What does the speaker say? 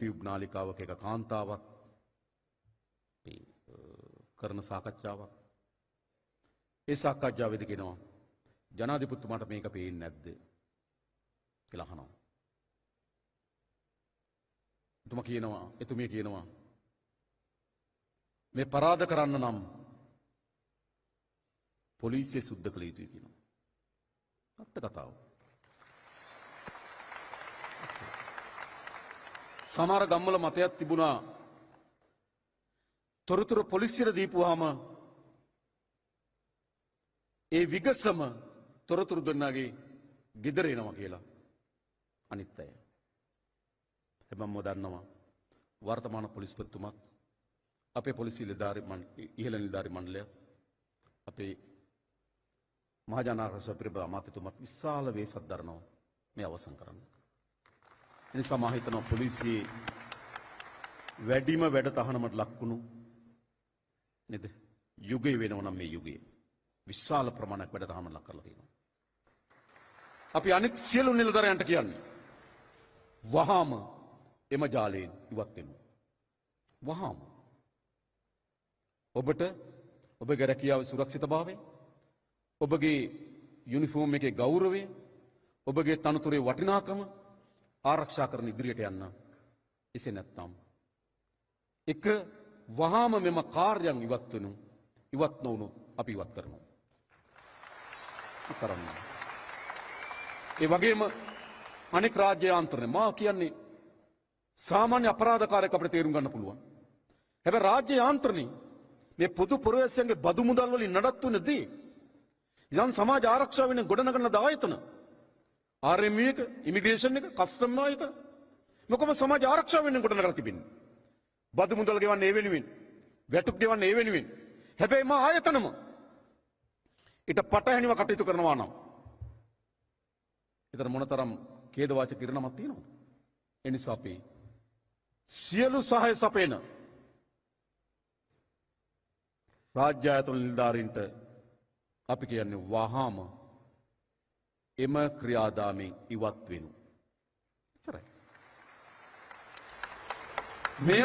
YouTube නාලිකාවක එක කාන්තාවක් කරන සාකච්ඡාවක්. ඒ සාකච්ඡාවේදී කියනවා ජනාධිපතිතුමාට මේක පේන්නේ නැද්ද කියලා අහනවා. එතුමිය කියනවා මේ පරාද කරන්න නම් පොලිසිය සුද්ධ කළ යුතුයි කියනවා. අත්ත කතාව. සමහර ගම්වල මතයක් තිබුණා තොරතුරු පොලිසියට දීපුවාම ඒ විගසම තොරතුරු දුන්නාගේ ගෙදර එනවා කියලා අනිත් අය. හැබැයි මම දන්නවා වර්තමාන පොලිස්පතිතුමත් අපේ පොලිසිය ඉහළ නිලධාරි මණ්ඩලය අපේ මහජනාධිපති පිරිබඳ අමාත්‍යතුමත් විශාල වේසක් දරනවා මේ අවසන් කරන්න. එනිසා මම හිතනවා පොලිසියේ වැඩිම වැඩ තහනමට ලක්වුණු නේද යුගය වෙනවා නම් මේ යුගයේ විශාල ප්‍රමාණයක් වැඩ තහනමට ලක් කරලා තියෙනවා. අපි අනෙක් සියලු නිලධාරියන්ට කියන්නේ වහාම එම ජාලයෙන් ඉවත් වෙමු. වහාම ඔබට ඔබගේ රැකියාවේ සුරක්ෂිතභාවය, ඔබගේ යුනිෆෝම් එකේ ගෞරවය, ඔබගේ තනතුරේ වටිනාකම ආරක්ෂා කරන ඉදිරියට යන්න. එසේ නැත්නම් එක වහාම මෙම කාර්යයන් ඉවත් නොවුණු අපි ඉවත් කරනවා. කරන්න. ඒ වගේම අනෙක් රාජ්‍ය යාන්ත්‍රණය මා කියන්නේ සාමාන්‍ය අපරාධකාරයෙක් අපිට තේරුම් ගන්න පුළුවන්. හැබැයි රාජ්‍ය යාන්ත්‍රණේ මේ පොදු පුරවැසියන්ගේ බදු මුදල් වලින් නඩත්තු වෙනදී යම් සමාජ ආරක්ෂාව වෙන ගොඩනගන ආයතන RMU එක, ඉමිග්‍රේෂන් එක, කස්ටම් ආයතන මොකම සමාජ ආරක්ෂාව වෙන ගොඩනගලා තිබෙන්නේ. බදු මුදල් ගෙවන්නේ ඒ වෙනුවෙන්, වැටුප් ගෙවන්නේ ඒ වෙනුවෙන්. හැබැයි මා ආයතනම ඊට පටහැනිව කටයුතු කරනවා නම් ඊතර මොනතරම් ඛේදවාචක කිරණමක් තියෙනවද? ඒ නිසා අපි සියලු සහාය සපයන රාජ්‍ය ආයතන නිලධාරීන්ට අපි කියන්නේ වහාම එම ක්‍රියාදාමයෙන් ඉවත් වෙනු. එතරයි. මෙය